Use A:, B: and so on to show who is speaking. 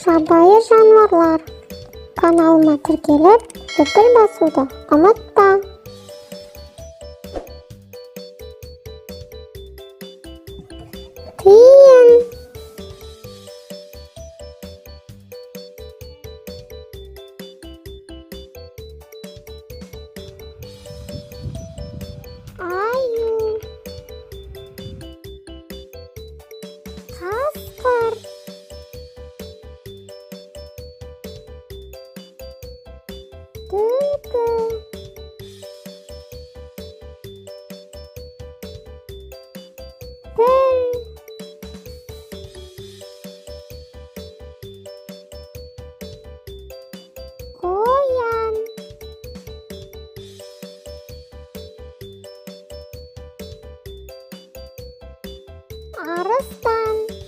A: жабайы жануарлар каналыма тіркеліп зіл басуды ұмытпа. Тиын. Аю. Қасқыр. Түлкі. Піл. Қоян. Арыстан.